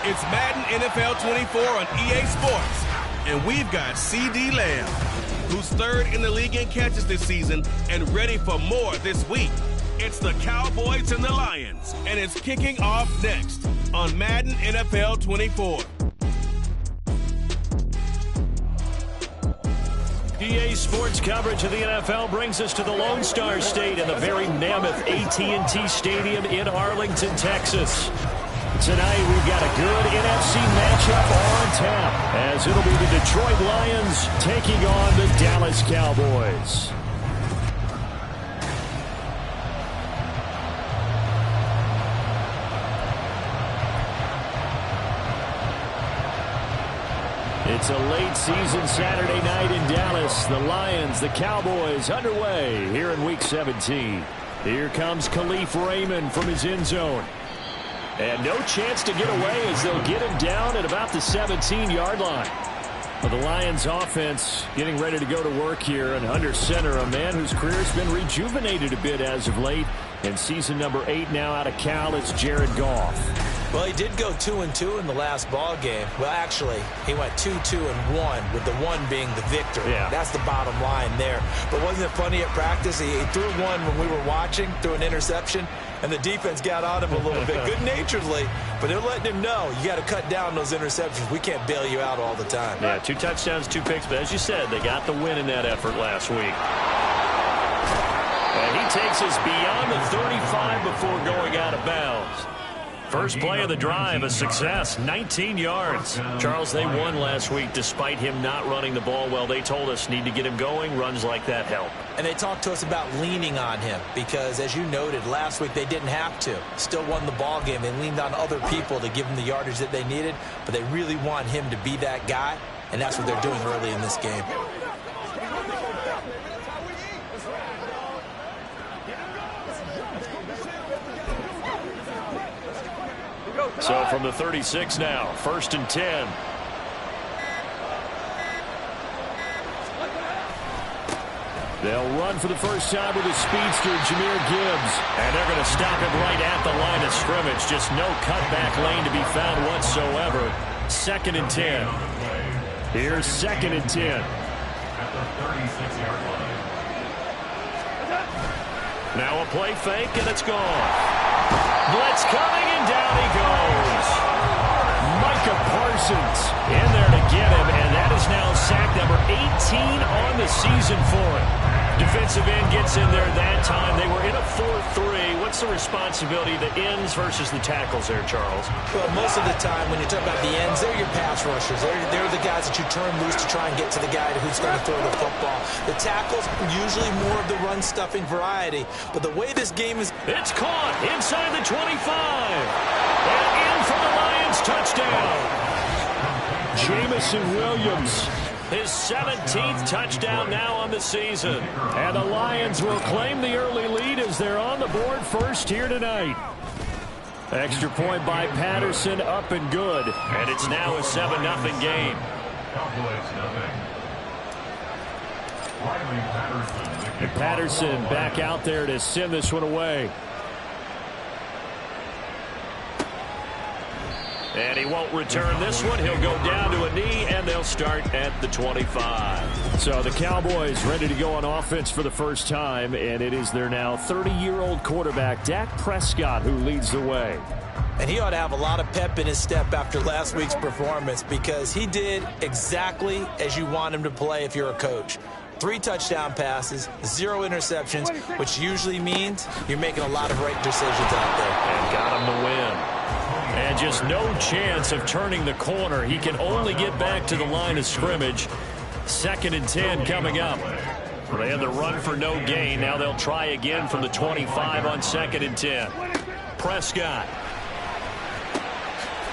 It's Madden NFL 24 on EA Sports. And we've got CD Lamb, who's third in the league in catches this season and ready for more this week. It's the Cowboys and the Lions, and it's kicking off next on Madden NFL 24. EA Sports coverage of the NFL brings us to the Lone Star State and the very mammoth AT&T Stadium in Arlington, Texas. Tonight, we've got a good NFC matchup on tap, as it'll be the Detroit Lions taking on the Dallas Cowboys. It's a late season Saturday night in Dallas. The Lions, the Cowboys underway here in Week 17. Here comes Khalif Raymond from his end zone. And no chance to get away as they'll get him down at about the 17-yard line. Well, the Lions offense getting ready to go to work here, and under center, a man whose career has been rejuvenated a bit as of late. In season number 8 now out of Cal, it's Jared Goff. Well, he did go 2-2 in the last ball game. Well, actually, he went 2-2-1, with the 1 being the victory. Yeah. That's the bottom line there. But wasn't it funny at practice? He threw one when we were watching, threw an interception, and the defense got on him a little bit, good-naturedly. But they're letting him know, you got to cut down those interceptions. We can't bail you out all the time. Yeah, 2 touchdowns, 2 picks. But as you said, they got the win in that effort last week. And he takes us beyond the 35 before going out of bounds. First play of the drive, a success, 19 yards. Charles, they won last week despite him not running the ball well. They told us need to get him going. Runs like that help. And they talked to us about leaning on him because, as you noted, last week they didn't have to. Still won the ball game. They leaned on other people to give them the yardage that they needed, but they really want him to be that guy, and that's what they're doing early in this game. So from the 36 now, 1st and 10. They'll run for the first time with a speedster, Jahmyr Gibbs. And they're going to stop him right at the line of scrimmage. Just no cutback lane to be found whatsoever. 2nd and 10. Here's 2nd and 10. Now a play fake, and it's gone. Blitz coming, and down he goes. Micah Parsons in there to get him, and that is now sack number 18 on the season for him. Defensive end gets in there that time. They were in a 4-3. What's the responsibility, the ends versus the tackles there, Charles? Well, most of the time when you talk about the ends, they're your pass rushers. They're the guys that you turn loose to try and get to the guy who's going to throw the football. The tackles, usually more of the run-stuffing variety. But the way this game is... It's caught inside the 25. And in for the Lions touchdown. Jamison Williams. His 17th touchdown now on the season. And the Lions will claim the early lead as they're on the board first here tonight. Extra point by Patterson, up and good. And it's now a 7-0 game. And Patterson back out there to send this one away. And he won't return this one. He'll go down to a knee, and they'll start at the 25. So the Cowboys ready to go on offense for the first time, and it is their now 30-year-old quarterback, Dak Prescott, who leads the way. And he ought to have a lot of pep in his step after last week's performance because he did exactly as you want him to play if you're a coach. 3 touchdown passes, 0 interceptions, which usually means you're making a lot of right decisions out there. And got him to win. And just no chance of turning the corner. He can only get back to the line of scrimmage. 2nd and 10 coming up. They had the run for no gain. Now they'll try again from the 25 on 2nd and 10. Prescott.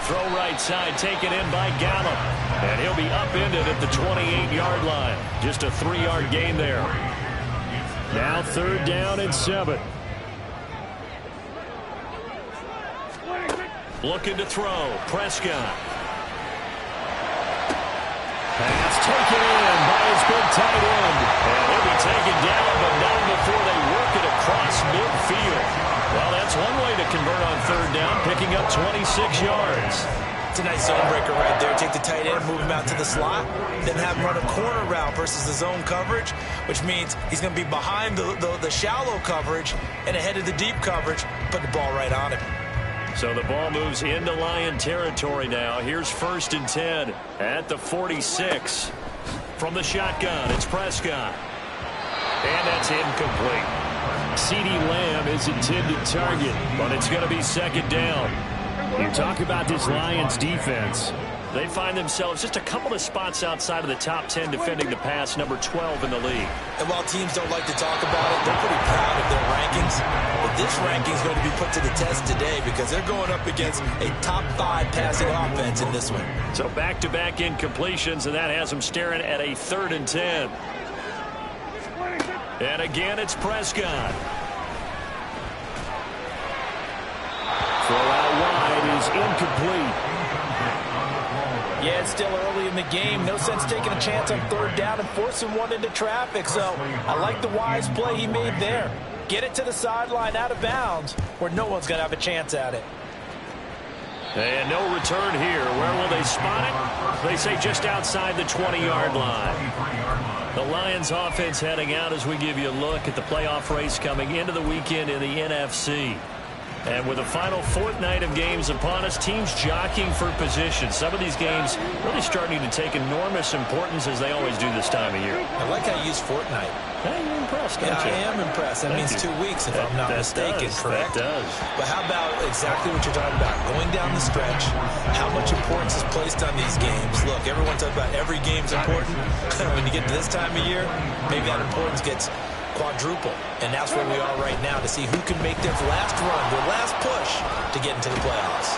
Throw right side, taken in by Gallup. And he'll be upended at the 28-yard line. Just a 3-yard gain there. Now 3rd down and 7. Looking to throw. Prescott. Pass taken in by his big tight end. And he'll be taken down, but not before they work it across midfield. Well, that's one way to convert on 3rd down, picking up 26 yards. It's a nice zone breaker right there. Take the tight end, move him out to the slot, then have him run a corner route versus the zone coverage, which means he's going to be behind the shallow coverage and ahead of the deep coverage, put the ball right on him. So the ball moves into Lion territory now. Here's 1st and 10 at the 46. From the shotgun, it's Prescott. And that's incomplete. CeeDee Lamb is intended target, but it's going to be 2nd down. You talk about this Lions defense. They find themselves just a couple of spots outside of the top 10 defending the pass, number 12 in the league. And while teams don't like to talk about it, they're pretty proud of their rankings. But this ranking is going to be put to the test today because they're going up against a top 5 passing offense in this one. So back-to-back incompletions, and that has them staring at a 3rd and 10. And again, it's Prescott. Throw out wide is incomplete. Yeah, it's still early in the game. No sense taking a chance on 3rd down and forcing one into traffic. So I like the wise play he made there. Get it to the sideline out of bounds where no one's going to have a chance at it. And no return here. Where will they spot it? They say just outside the 20-yard line. The Lions offense heading out as we give you a look at the playoff race coming into the weekend in the NFC. And with the final fortnight of games upon us, teams jockeying for position. Some of these games really starting to take enormous importance as they always do this time of year. I like how you use fortnight. Hey, you're impressed, don't you? I am impressed. That means 2 weeks, if I'm not mistaken, correct? That does. But how about exactly what you're talking about? Going down the stretch, how much importance is placed on these games? Look, everyone talks about every game's important. When you get to this time of year, maybe that importance gets quadruple, and that's where we are right now to see who can make their last run, their last push to get into the playoffs.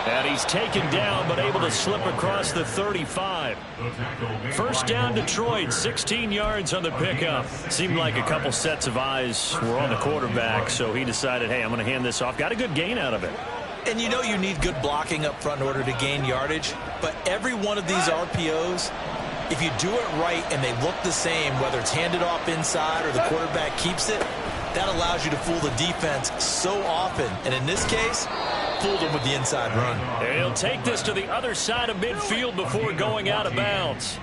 And he's taken down, but able to slip across the 35. 1st down, Detroit, 16 yards on the pickup. Seemed like a couple sets of eyes were on the quarterback, so he decided, hey, I'm going to hand this off. Got a good gain out of it. And you know you need good blocking up front in order to gain yardage, but every one of these RPOs, if you do it right and they look the same, whether it's handed off inside or the quarterback keeps it, that allows you to fool the defense so often. And in this case, fooled him with the inside run. And he'll take this to the other side of midfield before going out of bounds.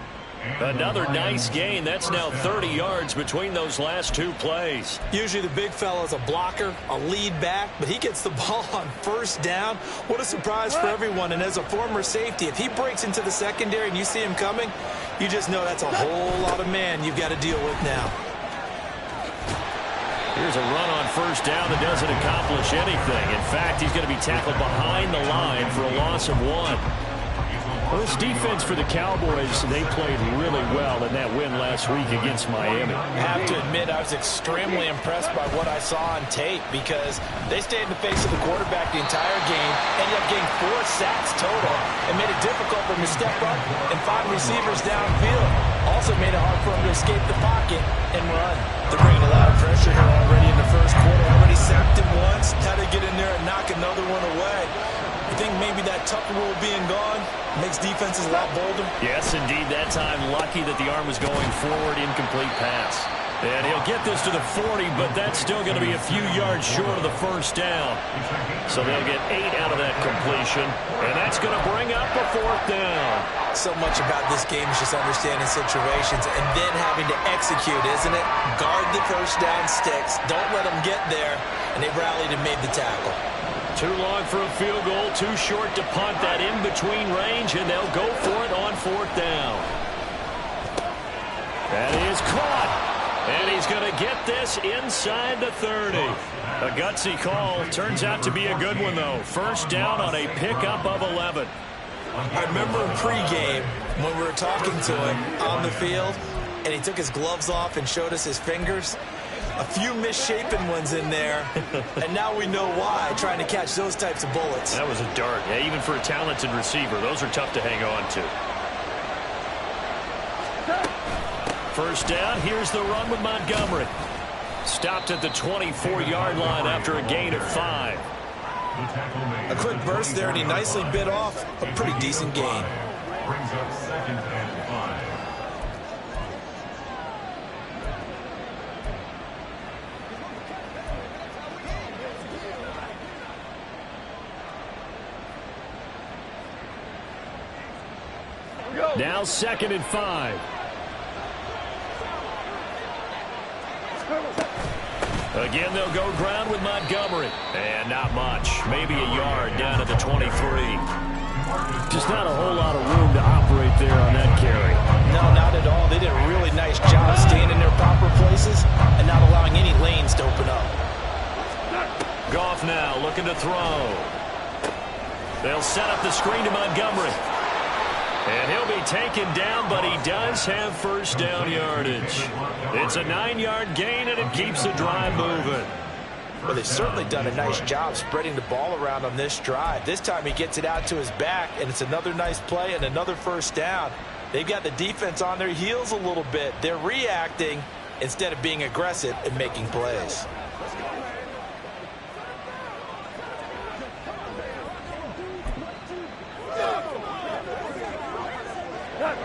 Another nice gain. That's now 30 yards between those last 2 plays. Usually the big fella's a blocker, a lead back, but he gets the ball on 1st down. What a surprise for everyone. And as a former safety, if he breaks into the secondary and you see him coming, you just know that's a whole lot of man you've got to deal with now. Here's a run on 1st down that doesn't accomplish anything. In fact, he's going to be tackled behind the line for a loss of 1. Well, this defense for the Cowboys, they played really well in that win last week against Miami. I have to admit, I was extremely impressed by what I saw on tape because they stayed in the face of the quarterback the entire game, ended up getting 4 sacks total, and made it difficult for him to step up and find receivers downfield. Also made it hard for him to escape the pocket and run. They're bringing a lot of pressure here already in the 1st quarter. Already sacked him once, had to get in there and knock another one away. You think maybe that Tucker rule being gone makes defenses a lot bolder? Yes, indeed. That time, lucky that the arm was going forward, incomplete pass. And he'll get this to the 40, but that's still going to be a few yards short of the 1st down. So they'll get 8 out of that completion, and that's going to bring up a 4th down. So much about this game is just understanding situations and then having to execute, isn't it? Guard the 1st down sticks. Don't let them get there, and they rallied and made the tackle. Too long for a field goal, too short to punt that in-between range, and they'll go for it on 4th down. That is caught, and he's going to get this inside the 30. A gutsy call. Turns out to be a good one, though. 1st down on a pickup of 11. I remember in pregame when we were talking to him on the field, and he took his gloves off and showed us his fingers. A few misshapen ones in there, and now we know why, trying to catch those types of bullets. That was a dart. Yeah, even for a talented receiver, those are tough to hang on to. 1st down, here's the run with Montgomery. Stopped at the 24-yard line after a gain of 5. A quick burst there, and he nicely bit off a pretty decent gain. Brings up 2nd and 5. Now 2nd and 5. Again, they'll go ground with Montgomery. And not much. Maybe a yard down at the 23. Just not a whole lot of room to operate there on that carry. No, not at all. They did a really nice job staying in their proper places and not allowing any lanes to open up. Goff now looking to throw. They'll set up the screen to Montgomery. And he'll be taken down, but he does have first down yardage. It's a 9-yard gain, and it keeps the drive moving. Well, they've certainly done a nice job spreading the ball around on this drive. This time he gets it out to his back, and it's another nice play and another first down. They've got the defense on their heels a little bit. They're reacting instead of being aggressive and making plays.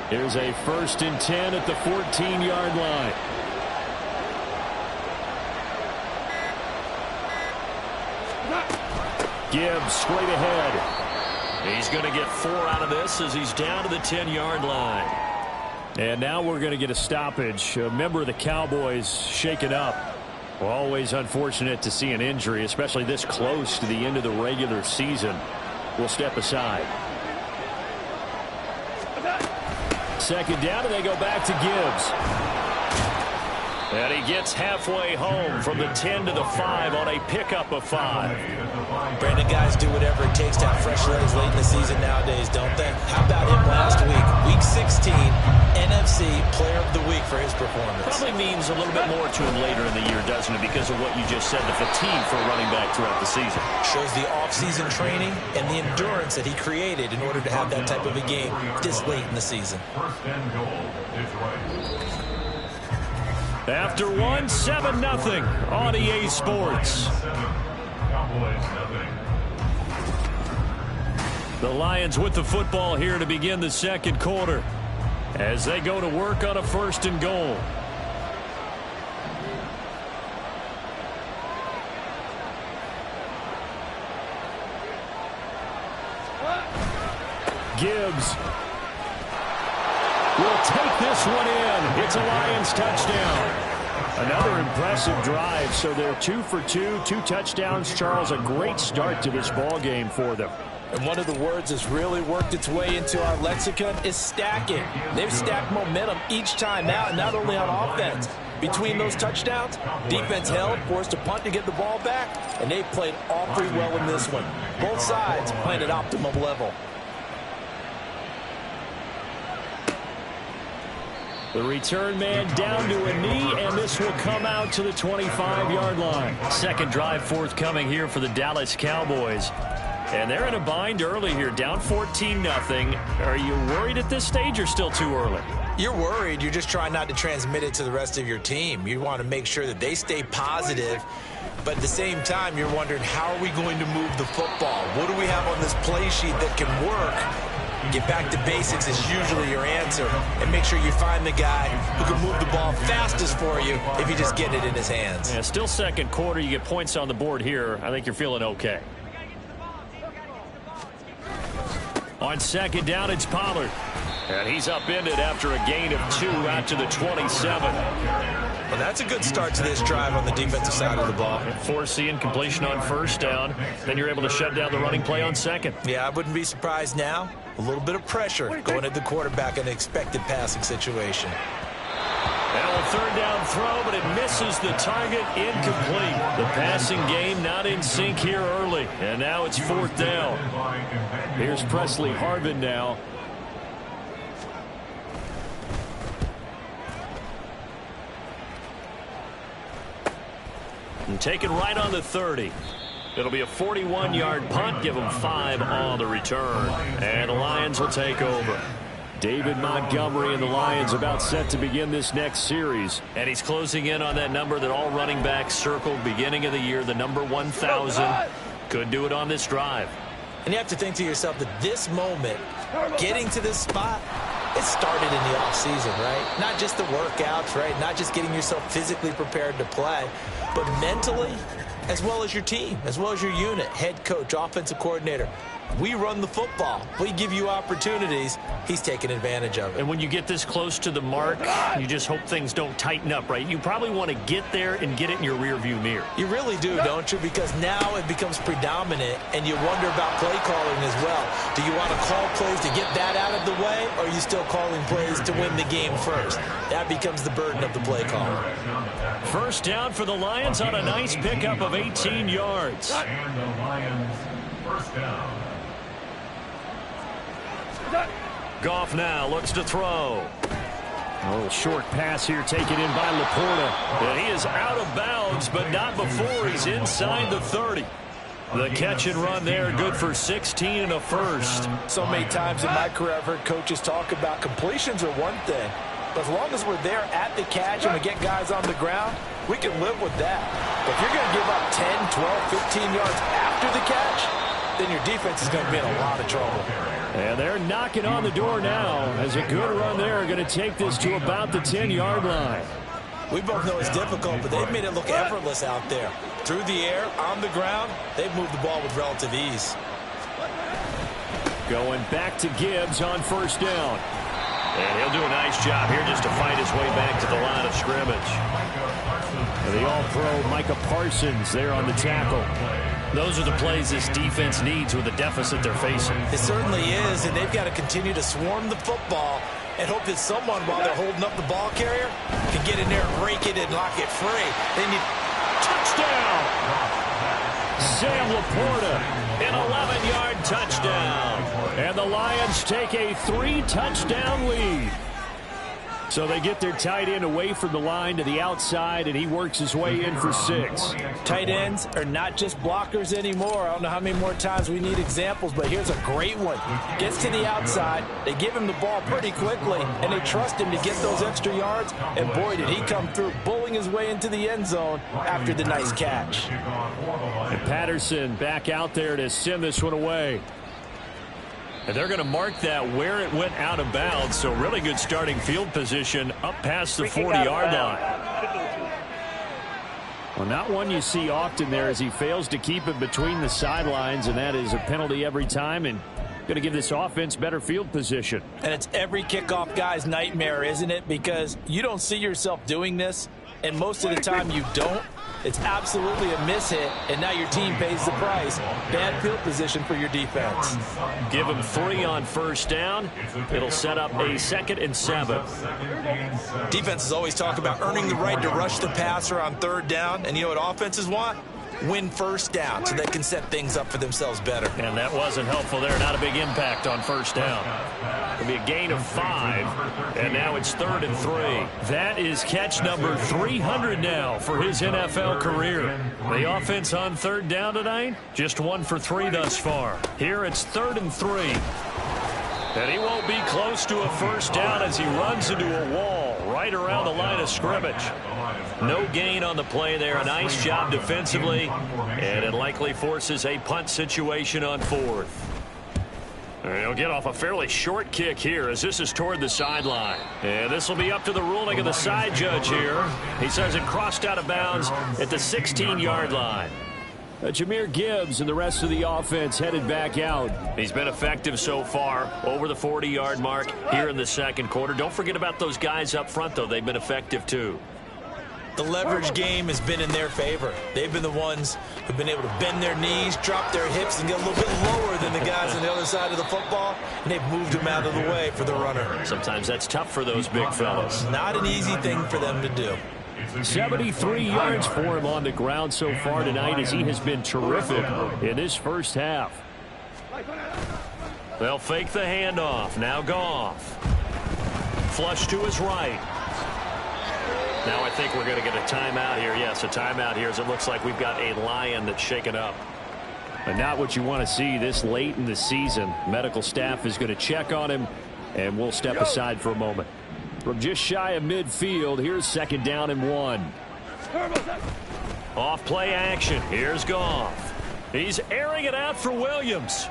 Here's a 1st and 10 at the 14-yard line. Gibbs straight ahead. He's going to get 4 out of this as he's down to the 10-yard line. And now we're going to get a stoppage. A member of the Cowboys shaken up. Well, always unfortunate to see an injury, especially this close to the end of the regular season. We'll step aside. 2nd down, and they go back to Gibbs. And he gets halfway home from the 10 to the 5 on a pickup of 5. Brandon, guys do whatever it takes to have fresh legs late in the season nowadays, don't they? How about him last week? Week 16, NFC Player of the Week for his performance. Probably means a little bit more to him later in the year, doesn't it? Because of what you just said, the fatigue for a running back throughout the season. Shows the off-season training and the endurance that he created in order to have that type of a game this late in the season. First and goal, Detroit. After 7-0 on EA Sports. The Lions with the football here to begin the 2nd quarter as they go to work on a 1st and goal. Gibbs will take this one in. It's a Lions touchdown. Another impressive drive, so they're 2 for 2, 2 touchdowns. Charles, a great start to this ball game for them. And one of the words that's really worked its way into our lexicon is stacking. They've stacked momentum each time out, not only on offense. Between those touchdowns, defense held, forced a punt to get the ball back, and they played awfully well in this one. Both sides playing at optimum level. The return man down to a knee, and this will come out to the 25-yard line. 2nd drive forthcoming here for the Dallas Cowboys. And they're in a bind early here, down 14-0. Are you worried at this stage or still too early? You're worried. You're just trying not to transmit it to the rest of your team. You want to make sure that they stay positive. But at the same time, you're wondering, how are we going to move the football? What do we have on this play sheet that can work? Get back to basics is usually your answer. And make sure you find the guy who can move the ball fastest for you if you just get it in his hands. Yeah, still 2nd quarter. You get points on the board here. I think you're feeling okay. On 2nd down, it's Pollard. And he's upended after a gain of 2 out to the 27. Well, that's a good start to this drive on the defensive side of the ball. Forcing incompletion on 1st down. Then you're able to shut down the running play on 2nd. Yeah, I wouldn't be surprised now. A little bit of pressure going at the quarterback in an expected passing situation. Now a 3rd down throw, but it misses the target, incomplete. The passing game not in sync here early. And now it's 4th down. Here's Presley Harvin now. And taken right on the 30. It'll be a 41-yard punt. Give them 5 on the return. And the Lions will take over. David Montgomery and the Lions about set to begin this next series. And he's closing in on that number that all running backs circled beginning of the year, the number 1,000. Could do it on this drive. And you have to think to yourself that this moment, getting to this spot, it started in the offseason, right? Not just the workouts, right? Not just getting yourself physically prepared to play, but mentally, as well as your team, as well as your unit, head coach, offensive coordinator. We run the football. We give you opportunities. He's taking advantage of it. And when you get this close to the mark, you just hope things don't tighten up, right? You probably want to get there and get it in your rearview mirror. You really do, don't you? Because now it becomes predominant, and you wonder about play calling as well. Do you want to call plays to get that out of the way, or are you still calling plays to win the game first? That becomes the burden of the play caller. First down for the Lions on a nice pickup of 18 yards. And the Lions, first down. Goff now looks to throw. A little short pass here taken in by Laporta. And he is out of bounds, but not before he's inside the 30. The catch and run there, good for 16 and a first. So many times in my career I've heard coaches talk about completions are one thing, but as long as we're there at the catch and we get guys on the ground, we can live with that. But if you're going to give up 10, 12, 15 yards after the catch, then your defense is going to be in a lot of trouble. And they're knocking on the door now as a good run there. Going to take this to about the 10-yard line. We both know it's difficult, but they've made it look effortless out there. Through the air, on the ground, they've moved the ball with relative ease. Going back to Gibbs on first down. And he'll do a nice job here just to fight his way back to the line of scrimmage. And the all-pro Micah Parsons there on the tackle. Those are the plays this defense needs with the deficit they're facing. It certainly is, and they've got to continue to swarm the football and hope that someone, while they're holding up the ball carrier, can get in there and rake it and lock it free. They need touchdown. Sam Laporta, an 11-yard touchdown. And the Lions take a 3-touchdown lead. So they get their tight end away from the line to the outside, and he works his way in for 6. Tight ends are not just blockers anymore. I don't know how many more times we need examples, but here's a great one. Gets to the outside, they give him the ball pretty quickly, and they trust him to get those extra yards, and boy, did he come through, bulling his way into the end zone after the nice catch. And Patterson back out there to send this one away. And they're going to mark that where it went out of bounds, so really good starting field position up past the 40-yard line. Well, not one you see often there as he fails to keep it between the sidelines, and that is a penalty every time, and going to give this offense better field position. And it's every kickoff guy's nightmare, isn't it? Because you don't see yourself doing this, and most of the time you don't. It's absolutely a mishit, and now your team pays the price. Bad field position for your defense. Give them 3 on first down. It'll set up a 2nd and 7. Defenses always talk about earning the right to rush the passer on 3rd down, and you know what offenses want? Win first down so they can set things up for themselves better. And that wasn't helpful there. Not a big impact on first down. It'll be a gain of 5, and now it's 3rd and 3. That is catch number 300 now for his NFL career. The offense on 3rd down tonight, just 1 for 3 thus far. Here it's 3rd and 3. And he won't be close to a first down as he runs into a wall right around the line of scrimmage. No gain on the play there. A nice job defensively, and it likely forces a punt situation on 4th. He'll get off a fairly short kick here as this is toward the sideline. And this will be up to the ruling of the side judge here. He says it crossed out of bounds at the 16-yard line. Jahmyr Gibbs and the rest of the offense headed back out. He's been effective so far, over the 40-yard mark here in the 2nd quarter. Don't forget about those guys up front, though. They've been effective, too. The leverage game has been in their favor. They've been the ones who've been able to bend their knees, drop their hips, and get a little bit lower than the guys on the other side of the football, and they've moved them out of the way for the runner. Sometimes that's tough for those big fellas. Not an easy thing for them to do. 73 yards for him on the ground so far tonight as he has been terrific in this first half. They'll fake the handoff. Now Goff. Flush to his right. Now I think we're going to get a timeout here. Yes, a timeout here as it looks like we've got a Lion that's shaken up. But not what you want to see this late in the season. Medical staff is going to check on him, and we'll step aside for a moment. From just shy of midfield, here's 2nd down and 1. Off play action. Here's Goff. He's airing it out for Williams.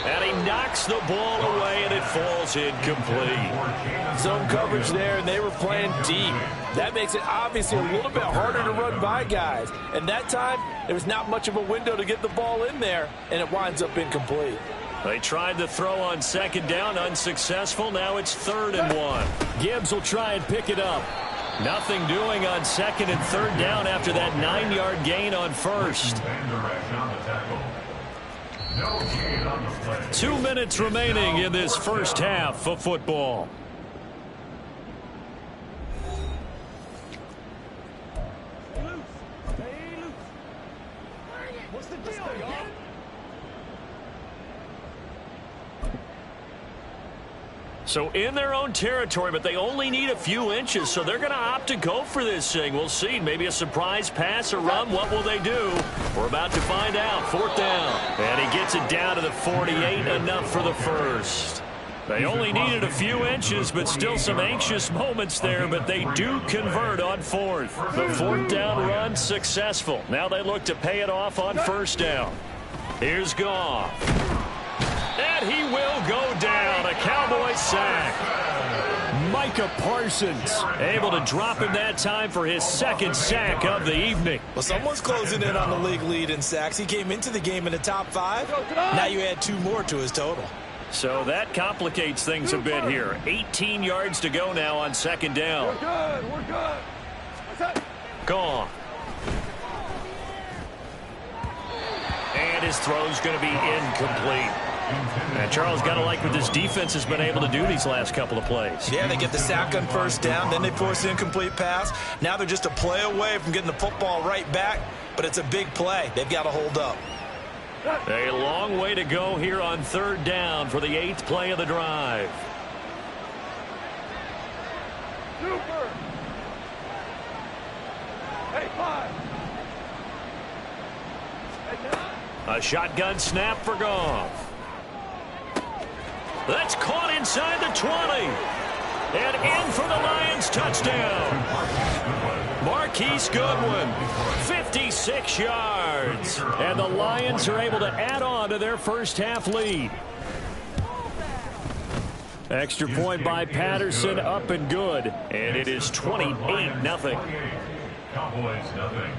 And he knocks the ball away, and it falls incomplete. Zone coverage there, and they were playing deep. That makes it obviously a little bit harder to run by guys. And that time, there was not much of a window to get the ball in there, and it winds up incomplete. They tried to throw on second down, unsuccessful. Now it's 3rd and 1. Gibbs will try and pick it up. Nothing doing on 2nd and 3rd down after that 9-yard gain on 1st. 2 minutes remaining in this first half of football. What's the deal, y'all? So in their own territory, but they only need a few inches, so they're going to opt to go for this thing. We'll see. Maybe a surprise pass or run. What will they do? We're about to find out. 4th down. And he gets it down to the 48, enough for the first. They only needed a few inches, but still some anxious moments there, but they do convert on 4th. The 4th down run successful. Now they look to pay it off on 1st down. Here's Goff. And he will go down. A Cowboy sack. Micah Parsons able to drop him that time for his 2nd sack of the evening. Well, someone's closing in on the league lead in sacks. He came into the game in the top 5. Now you add 2 more to his total. So that complicates things a bit here. 18 yards to go now on 2nd down. We're good. We're good. Gone. And his throw's going to be incomplete. And Charles, got to like what this defense has been able to do these last couple of plays. Yeah, they get the sack on 1st down, then they force the incomplete pass. Now they're just a play away from getting the football right back, but it's a big play. They've got to hold up. A long way to go here on 3rd down for the 8th play of the drive. Super. Hey, 5. A shotgun snap for Goff. That's caught inside the 20. And in for the Lions touchdown. Marquise Goodwin, 56 yards. And the Lions are able to add on to their first half lead. Extra point by Patterson, up and good. And it is 28-0. Cowboys nothing.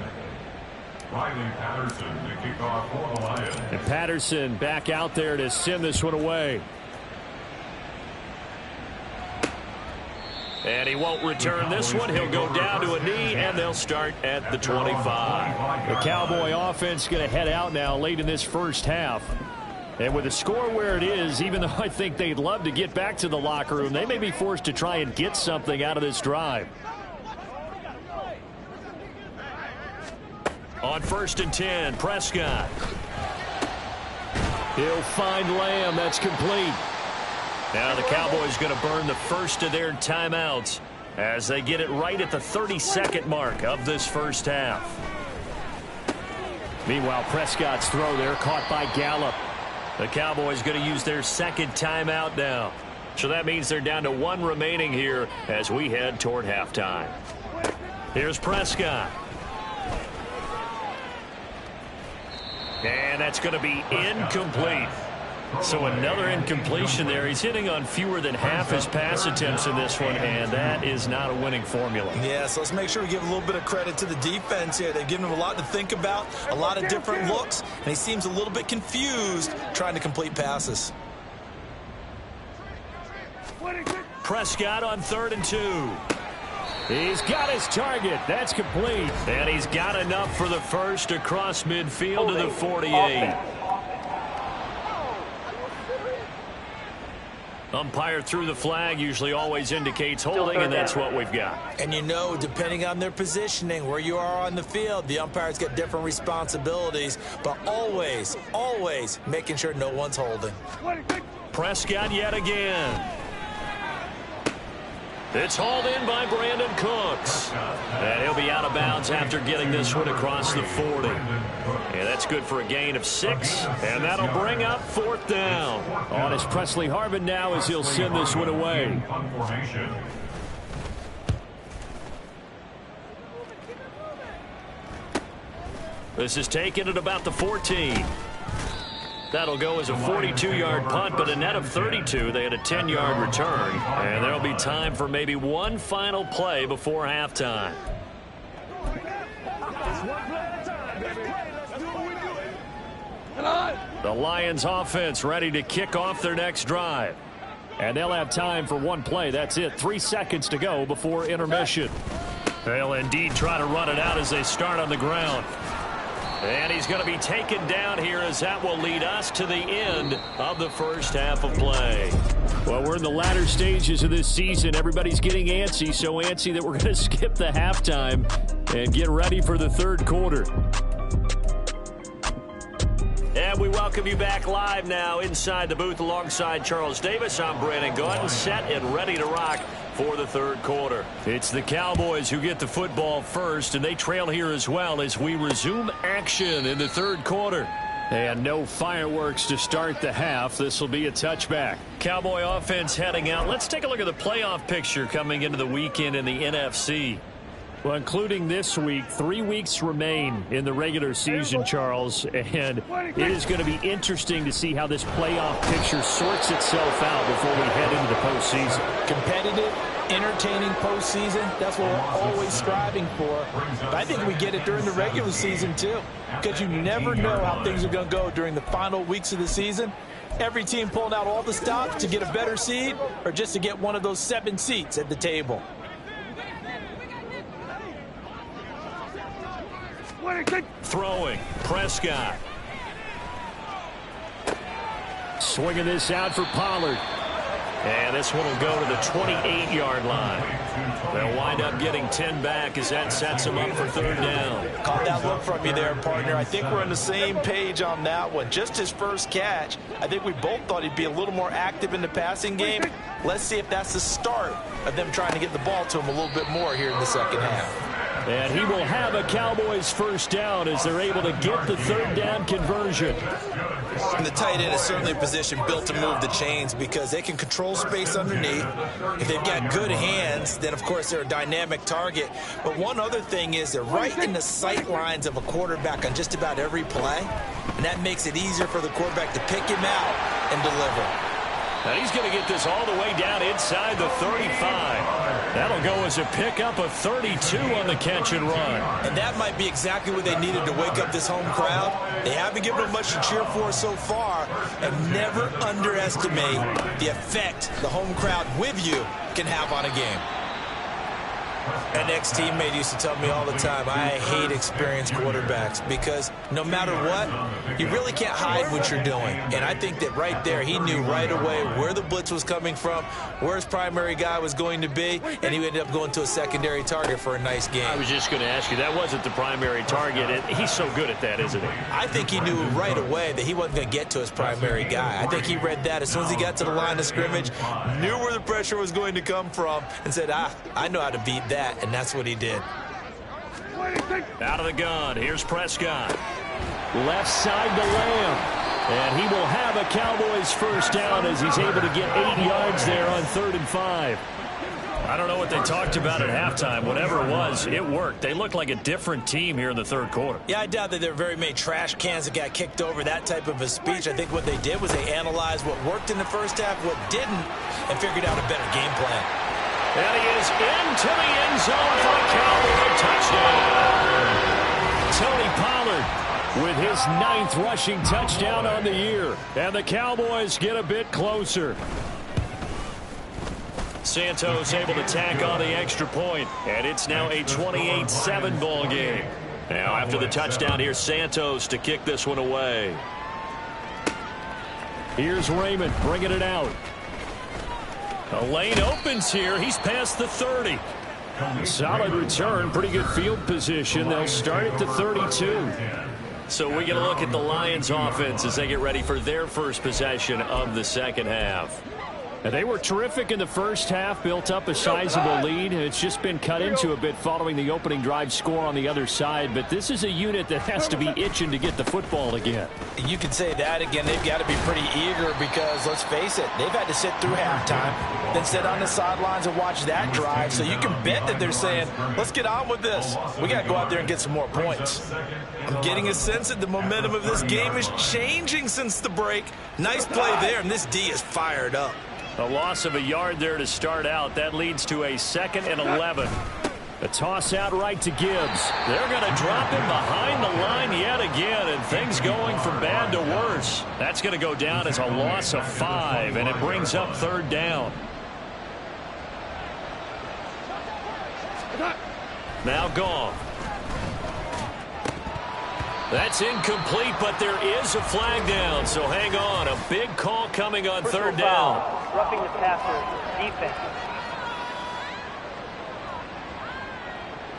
Riley Patterson to kick off for the Lions. And Patterson back out there to send this one away. And he won't return this one. He'll go down to a knee, and they'll start at the 25. The Cowboy offense going to head out now late in this first half. And with the score where it is, even though I think they'd love to get back to the locker room, they may be forced to try and get something out of this drive. On 1st and 10, Prescott. He'll find Lamb. That's complete. Now the Cowboys going to burn the first of their timeouts as they get it right at the 32nd mark of this first half. Meanwhile, Prescott's throw there caught by Gallup. The Cowboys going to use their 2nd timeout now. So that means they're down to 1 remaining here as we head toward halftime. Here's Prescott. And that's going to be incomplete. So another incompletion there. He's hitting on fewer than half his pass attempts in this one, and that is not a winning formula. Yeah, so let's make sure we give a little bit of credit to the defense here. They've given him a lot to think about, a lot of different looks, and he seems a little bit confused trying to complete passes. Prescott on 3rd and 2. He's got his target. That's complete. And he's got enough for the first across midfield to the 48. Umpire threw the flag, usually always indicates holding, and that's what we've got. And you know, depending on their positioning, where you are on the field, the umpires get different responsibilities, but always, always making sure no one's holding. Prescott yet again. It's hauled in by Brandon Cooks. And he'll be out of bounds after getting this one across the 40. And that's good for a gain of 6. And that'll bring up 4th down. On is Presley Harvin now as he'll send this one away. This is taken at about the 14. That'll go as a 42-yard punt, but a net of 32. They had a 10-yard return. And there'll be time for maybe one final play before halftime. The Lions offense ready to kick off their next drive. And they'll have time for one play. That's it. 3 seconds to go before intermission. They'll indeed try to run it out as they start on the ground. And he's going to be taken down here as that will lead us to the end of the first half of play. Well, we're in the latter stages of this season. Everybody's getting antsy, so antsy that we're going to skip the halftime and get ready for the third quarter. And we welcome you back live now inside the booth alongside Charles Davis. I'm Brandon Gordon, set and ready to rock for the third quarter. It's the Cowboys who get the football first, and they trail here as well as we resume action in the third quarter. And no fireworks to start the half. This will be a touchback. Cowboy offense heading out. Let's take a look at the playoff picture coming into the weekend in the NFC. Well, including this week, 3 weeks remain in the regular season, Charles, and it is going to be interesting to see how this playoff picture sorts itself out before we head into the postseason. Competitive, entertaining postseason, that's what we're always striving for. But I think we get it during the regular season, too, because you never know how things are going to go during the final weeks of the season. Every team pulling out all the stops to get a better seed or just to get one of those 7 seats at the table. Throwing, Prescott. Swinging this out for Pollard. And this one will go to the 28-yard line. They'll wind up getting 10 back as that sets them up for third down. Caught that look from you there, partner. I think we're on the same page on that one. Just his first catch. I think we both thought he'd be a little more active in the passing game. Let's see if that's the start of them trying to get the ball to him a little bit more here in the second half. And he will have a Cowboys first down as they're able to get the third down conversion. And the tight end is certainly a position built to move the chains because they can control space underneath. If they've got good hands, then of course they're a dynamic target. But one other thing is they're right in the sight lines of a quarterback on just about every play. And that makes it easier for the quarterback to pick him out and deliver. And he's going to get this all the way down inside the 35. That'll go as a pickup of 32 on the catch and run. And that might be exactly what they needed to wake up this home crowd. They haven't given them much to cheer for so far. And never underestimate the effect the home crowd with you can have on a game. An ex-teammate used to tell me all the time, I hate experienced quarterbacks because no matter what, you really can't hide what you're doing. And I think that right there, he knew right away where the blitz was coming from, where his primary guy was going to be, and he ended up going to a secondary target for a nice game. I was just going to ask you, that wasn't the primary target, and he's so good at that, isn't he? I think he knew right away that he wasn't going to get to his primary guy. I think he read that as soon as he got to the line of scrimmage, knew where the pressure was going to come from, and said, I know how to beat that, and that's what he did. Out of the gun, here's Prescott. Left side to Lamb. And he will have a Cowboys first down as he's able to get 8 yards there on 3rd and 5. I don't know what they talked about at halftime. Whatever it was, it worked. They looked like a different team here in the third quarter. Yeah, I doubt that there were very many trash cans that got kicked over, that type of a speech. I think what they did was they analyzed what worked in the first half, what didn't, and figured out a better game plan. And he is into the end zone for a Cowboy touchdown. Tony Pollard with his 9th rushing touchdown on the year. And the Cowboys get a bit closer. Santos able to tack on the extra point, and it's now a 28-7 ball game. Now after the touchdown, here's Santos to kick this one away. Here's Raymond bringing it out. A lane opens here. He's past the 30. Solid return, pretty good field position. They'll start at the 32. So we get a look at the Lions offense as they get ready for their first possession of the second half. And they were terrific in the first half, built up a sizable lead. It's just been cut into a bit following the opening drive score on the other side. But this is a unit that has to be itching to get the football again. You could say that again. They've got to be pretty eager because, let's face it, they've had to sit through halftime, then sit on the sidelines and watch that drive. So you can bet that they're saying, let's get on with this. We got to go out there and get some more points. I'm getting a sense that the momentum of this game is changing since the break. Nice play there, and this D is fired up. A loss of a yard there to start out. That leads to a 2nd and 11. A toss out right to Gibbs. They're going to drop him behind the line yet again, and things going from bad to worse. That's going to go down as a loss of 5, and it brings up 3rd down. Now gone. That's incomplete, but there is a flag down, so hang on. A big call coming on 3rd down. Roughing the passer, defense.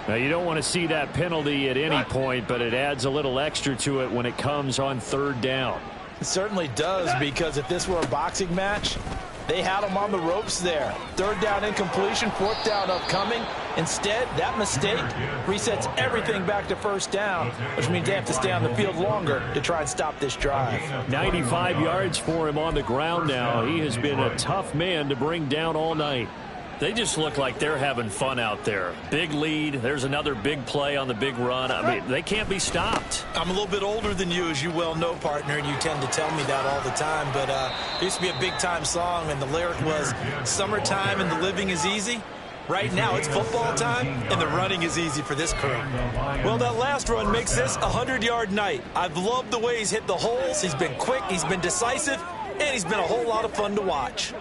Now, you don't want to see that penalty at any point, but it adds a little extra to it when it comes on 3rd down. It certainly does, because if this were a boxing match, they had him on the ropes there. 3rd down incompletion, 4th down upcoming. Instead, that mistake resets everything back to 1st down, which means they have to stay on the field longer to try and stop this drive. 95 yards for him on the ground now. He has been a tough man to bring down all night. They just look like they're having fun out there. Big lead. There's another big play on the big run. I mean, they can't be stopped. I'm a little bit older than you, as you well know, partner, and you tend to tell me that all the time. But there used to be a big-time song, and the lyric was, "Summertime and the living is easy." Right now, it's football time, and the running is easy for this crew. Well, that last run makes this a 100-yard night. I've loved the way he's hit the holes. He's been quick, he's been decisive, and he's been a whole lot of fun to watch.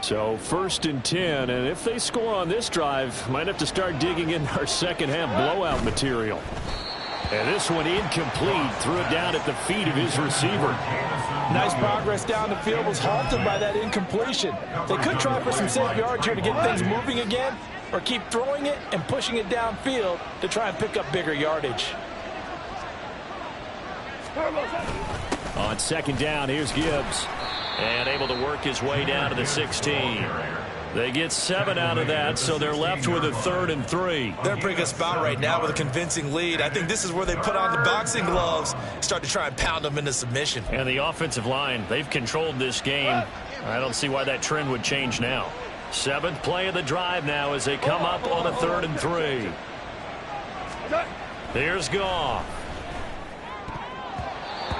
So 1st and 10, and if they score on this drive, might have to start digging in our second half blowout material. And this one incomplete, threw it down at the feet of his receiver. Nice progress down the field, was halted by that incompletion. They could try for some safe yards here to get things moving again, or keep throwing it and pushing it downfield to try and pick up bigger yardage. On 2nd down, here's Gibbs. And able to work his way down to the 16. They get 7 out of that, so they're left with a 3rd and 3. They're in a pretty good spot right now with a convincing lead. I think this is where they put on the boxing gloves, start to try and pound them into submission. And the offensive line, they've controlled this game. I don't see why that trend would change now. 7th play of the drive now as they come up on a 3rd and 3. Here's Goff.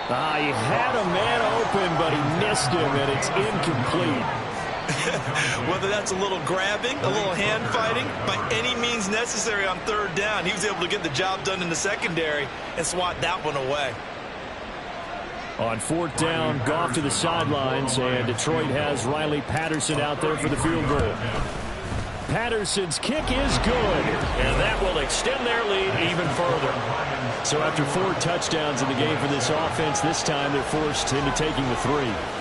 He had a man open, but he missed him, and it's incomplete. Whether that's a little grabbing, a little hand fighting, by any means necessary on 3rd down, he was able to get the job done in the secondary and swat that one away. On 4th down, Goff to the sidelines, and Detroit has Riley Patterson out there for the field goal. Patterson's kick is good, and that will extend their lead even further. So after 4 touchdowns in the game for this offense, this time they're forced into taking the 3.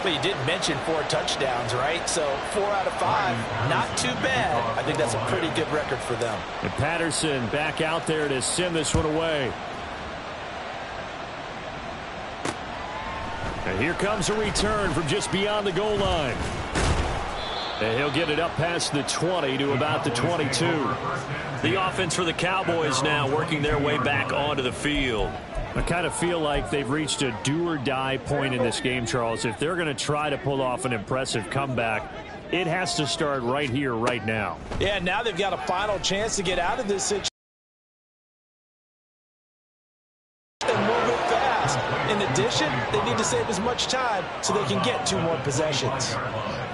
Well, you did mention 4 touchdowns, right? So 4 out of 5, not too bad. I think that's a pretty good record for them. And Patterson back out there to send this one away. And here comes a return from just beyond the goal line. And he'll get it up past the 20 to about the 22. The offense for the Cowboys now working their way back onto the field. I kind of feel like they've reached a do-or-die point in this game, Charles. If they're going to try to pull off an impressive comeback, it has to start right here, right now. Yeah, now they've got a final chance to get out of this situation and move it fast. In addition, they need to save as much time so they can get 2 more possessions.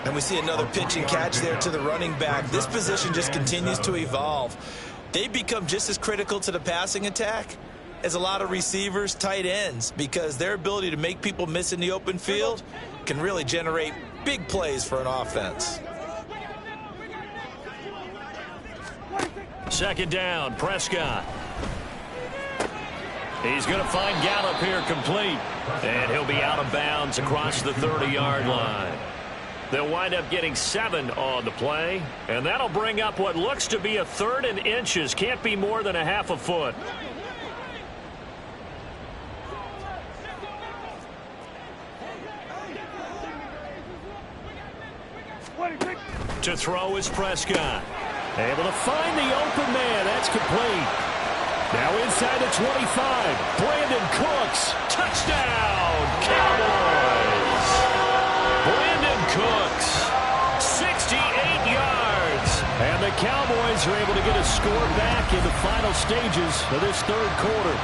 And we see another pitch and catch there to the running back. This position just continues to evolve. They've become just as critical to the passing attack as a lot of receivers, tight ends, because their ability to make people miss in the open field can really generate big plays for an offense. 2nd down, Prescott. He's going to find Gallup here complete. And he'll be out of bounds across the 30-yard line. They'll wind up getting 7 on the play, and that'll bring up what looks to be a 3rd and inches. Can't be more than a half a foot. To throw is Prescott. Able to find the open man. That's complete. Now inside the 25. Brandon Cooks. Touchdown, Cowboys. Brandon Cooks. 68 yards. And the Cowboys are able to get a score back in the final stages of this third quarter.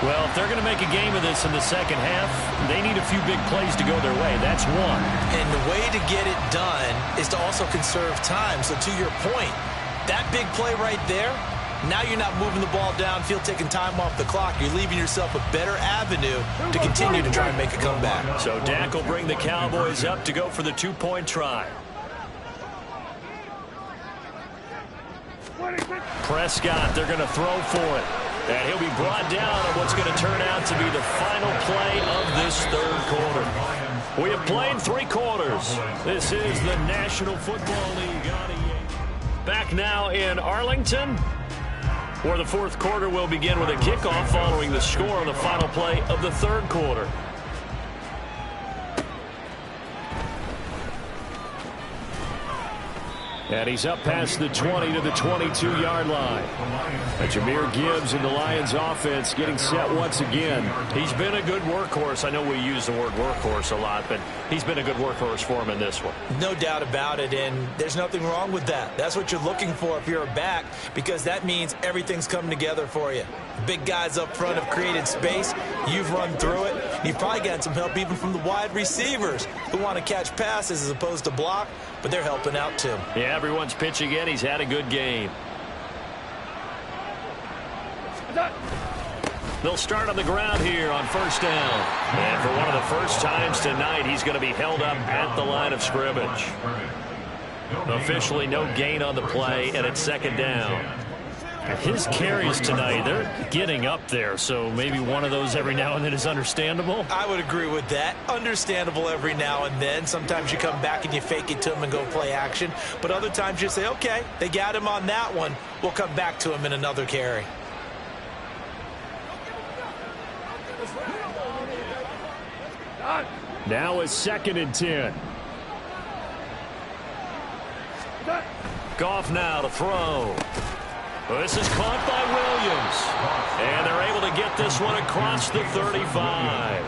Well, if they're going to make a game of this in the second half, they need a few big plays to go their way. That's one. And the way to get it done is to also conserve time. So to your point, that big play right there, now you're not moving the ball downfield, taking time off the clock. You're leaving yourself a better avenue to continue to try and make a comeback. So Dak will bring the Cowboys up to go for the two-point try. Prescott, they're going to throw for it. And he'll be brought down on what's going to turn out to be the final play of this third quarter. We have played 3 quarters. This is the National Football League on EA. Back now in Arlington, where the fourth quarter will begin with a kickoff following the score on the final play of the third quarter. And he's up past the 20 to the 22-yard line. And Jahmyr Gibbs and the Lions offense getting set once again. He's been a good workhorse. I know we use the word workhorse a lot, but he's been a good workhorse for him in this one. No doubt about it, and there's nothing wrong with that. That's what you're looking for if you're a back, because that means everything's coming together for you. Big guys up front have created space. You've run through it. You've probably gotten some help even from the wide receivers who want to catch passes as opposed to block, but they're helping out too. Yeah, everyone's pitching in. He's had a good game. They'll start on the ground here on first down. And for one of the first times tonight, he's going to be held up at the line of scrimmage. Officially no gain on the play, and it's second down. His carries tonight, they're getting up there, so maybe one of those every now and then is understandable. I would agree with that. Understandable every now and then. Sometimes you come back and you fake it to him and go play action. But other times you say, okay, they got him on that one. We'll come back to him in another carry. Now it's 2nd and 10. Goff now to throw. This is caught by Williams. And they're able to get this one across the 35.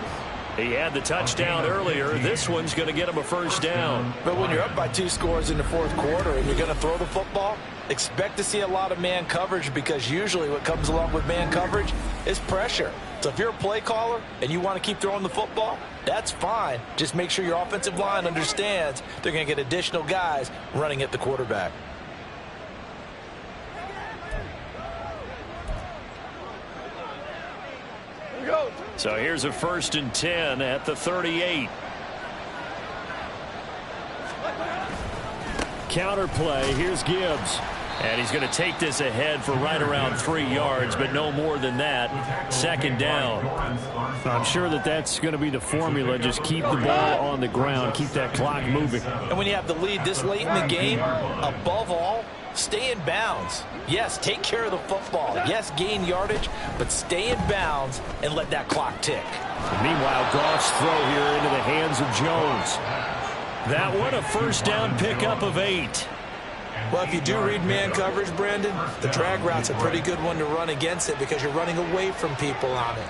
He had the touchdown earlier. This one's going to get him a first down. But when you're up by 2 scores in the fourth quarter and you're going to throw the football, expect to see a lot of man coverage, because usually what comes along with man coverage is pressure. So if you're a play caller and you want to keep throwing the football, that's fine. Just make sure your offensive line understands they're going to get additional guys running at the quarterback. So here's a 1st and 10 at the 38. Counter play. Here's Gibbs. And he's going to take this ahead for right around 3 yards, but no more than that. Second down. I'm sure that that's going to be the formula. Just keep the ball on the ground. Keep that clock moving. And when you have the lead this late in the game, above all, stay in bounds. Yes, take care of the football. Yes, gain yardage, but stay in bounds and let that clock tick. Meanwhile, Goff's throw here into the hands of Jones. That one, a first down pickup of 8. Well, if you do read man coverage, Brandon, the drag route's a pretty good one to run against it because you're running away from people on it.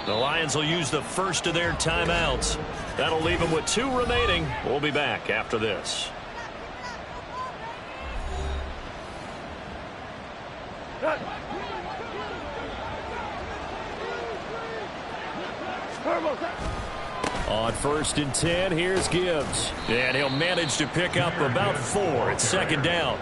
The Lions will use the first of their timeouts. That'll leave them with 2 remaining. We'll be back after this. On 1st and 10, here's Gibbs. And he'll manage to pick up about 4. It's second down.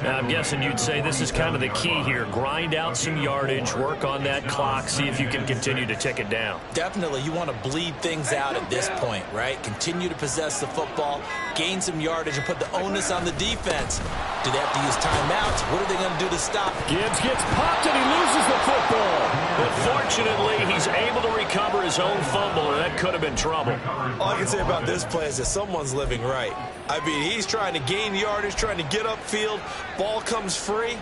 Now, I'm guessing you'd say this is kind of the key here. Grind out some yardage, work on that clock, see if you can continue to tick it down. Definitely. You want to bleed things out at this point, right? Continue to possess the football, gain some yardage, and put the onus on the defense. Do they have to use timeouts? What are they going to do to stop? Gibbs gets popped, and he loses the football. Unfortunately, he's able to recover his own fumble, and that could have been trouble. All I can say about this play is that someone's living right. I mean, he's trying to gain yardage, trying to get upfield. Ball comes free.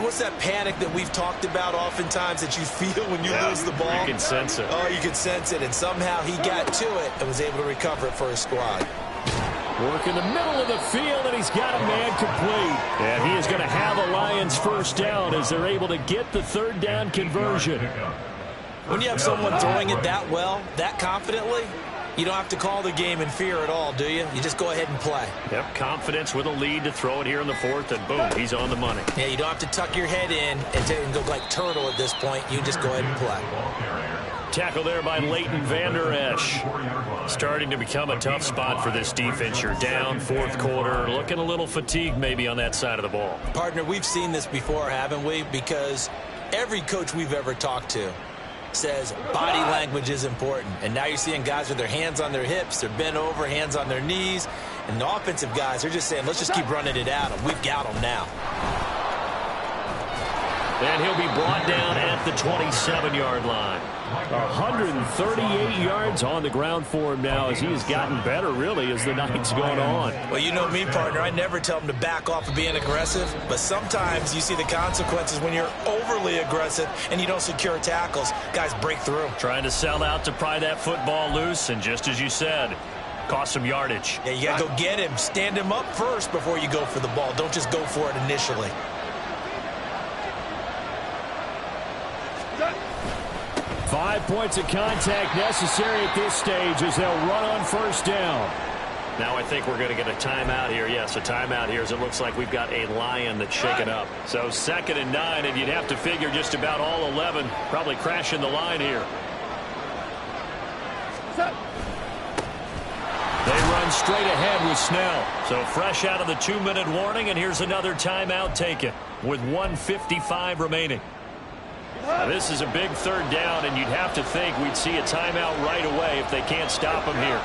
What's that panic that we've talked about oftentimes that you feel when you lose the ball? You can sense it. Oh, you can sense it, and somehow he got to it and was able to recover it for his squad. Work in the middle of the field, and he's got a man complete. And he is going to have a Lions first down as they're able to get the third down conversion. When you have someone throwing it that well, that confidently, you don't have to call the game in fear at all, do you? You just go ahead and play. Yep, confidence with a lead to throw it here in the fourth, and boom, he's on the money. Yeah, you don't have to tuck your head in and go like turtle at this point. You just go ahead and play. Tackle there by Leighton Vander Esch. Starting to become a tough spot for this defense. You're down fourth quarter, looking a little fatigued maybe on that side of the ball. Partner, we've seen this before, haven't we? Because every coach we've ever talked to says body language is important. And now you're seeing guys with their hands on their hips, they're bent over, hands on their knees. And the offensive guys, they're just saying, let's just keep running it at them. We've got them now. And he'll be brought down at the 27-yard line. 138 yards on the ground for him now as he has gotten better, really, as the night's gone on. Well, you know me, partner. I never tell him to back off of being aggressive, but sometimes you see the consequences when you're overly aggressive and you don't secure tackles. Guys break through. Trying to sell out to pry that football loose, and just as you said, cost some yardage. Yeah, you got to go get him. Stand him up first before you go for the ball. Don't just go for it initially. 5 points of contact necessary at this stage as they'll run on first down. Now I think we're going to get a timeout here. Yes, a timeout here as it looks like we've got a Lion that's shaken up. So 2nd and 9, and you'd have to figure just about all 11 probably crashing the line here. They run straight ahead with Snell. So fresh out of the 2-minute warning, and here's another timeout taken with 1:55 remaining. Now, this is a big third down, and you'd have to think we'd see a timeout right away if they can't stop him here.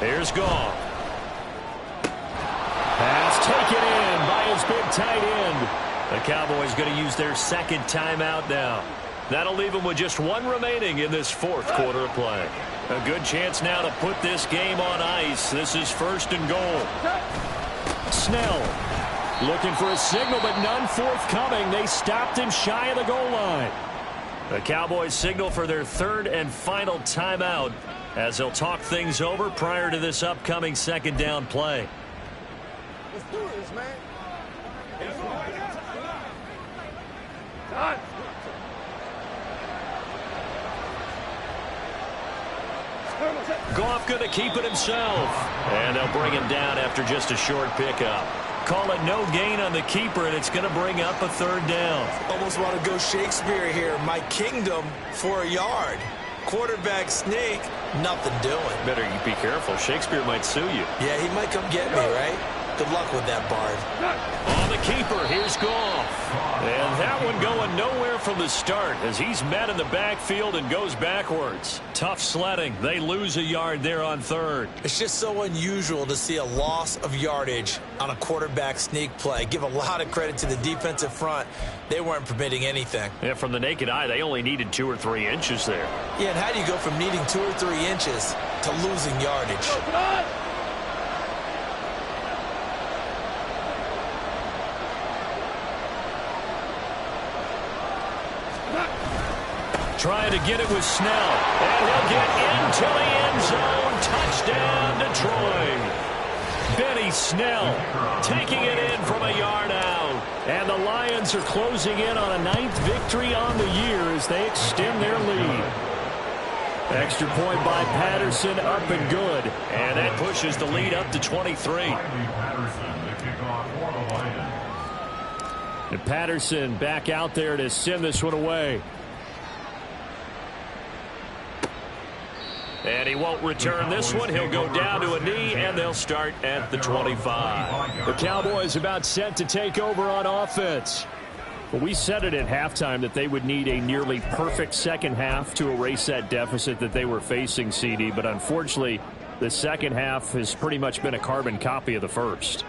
Here's Goff. Pass taken in by his big tight end. The Cowboys going to use their second timeout now. That'll leave them with just one remaining in this fourth quarter of play. A good chance now to put this game on ice. This is 1st and goal. Snell looking for a signal, but none forthcoming. They stopped him shy of the goal line. The Cowboys signal for their third and final timeout as they'll talk things over prior to this upcoming 2nd down play. Let's do this, man. Goff going to keep it himself. And they'll bring him down after just a short pickup. Call it no gain on the keeper, and it's going to bring up a third down. Almost want to go Shakespeare here. My kingdom for a yard. Quarterback sneak, nothing doing. Better you be careful. Shakespeare might sue you. Yeah, he might come get me, right? Good luck with that, Bard. On the keeper, here's Goff. And that one going nowhere from the start as he's met in the backfield and goes backwards. Tough sledding. They lose a yard there on third. It's just so unusual to see a loss of yardage on a quarterback sneak play. Give a lot of credit to the defensive front. They weren't permitting anything. Yeah, from the naked eye, they only needed 2 or 3 inches there. Yeah, and how do you go from needing 2 or 3 inches to losing yardage? Trying to get it with Snell. And he'll get into the end zone. Touchdown, Detroit. Benny Snell taking it in from a yard out. And the Lions are closing in on a 9th victory on the year as they extend their lead. Extra point by Patterson, up and good. And that pushes the lead up to 23. And Patterson back out there to send this one away. And he won't return this one. He'll go down to a knee, and they'll start at the 25. The Cowboys about set to take over on offense. Well, we said it at halftime that they would need a nearly perfect second half to erase that deficit that they were facing, CD. But unfortunately, the second half has pretty much been a carbon copy of the first.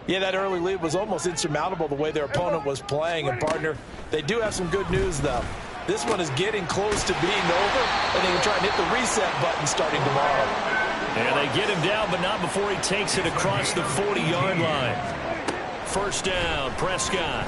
Yeah, that early lead was almost insurmountable the way their opponent was playing. And, partner, they do have some good news, though. This one is getting close to being over, and they can try and hit the reset button starting tomorrow. And they get him down, but not before he takes it across the 40-yard line. First down, Prescott.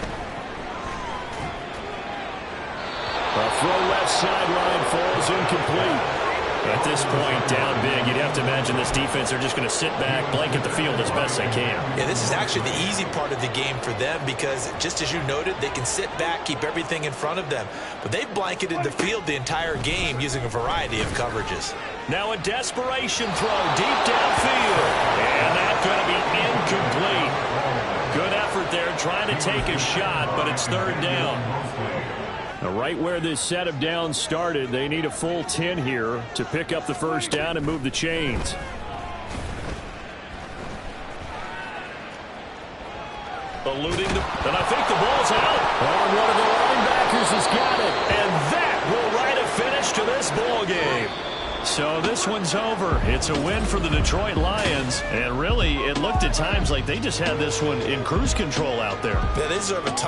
A throw left sideline falls incomplete. At this point, down big, you'd have to imagine this defense are just going to sit back, blanket the field as best they can. Yeah, this is actually the easy part of the game for them because, just as you noted, they can sit back, keep everything in front of them. But they've blanketed the field the entire game using a variety of coverages. Now a desperation throw deep downfield. And that's going to be incomplete. Good effort there trying to take a shot, but it's third down. Right where this set of downs started, they need a full 10 here to pick up the first down and move the chains. Eluding and I think the ball's out. And one of the linebackers has got it. And that will write a finish to this ball game. So this one's over. It's a win for the Detroit Lions. And really, it looked at times like they just had this one in cruise control out there. Yeah, they deserve a ton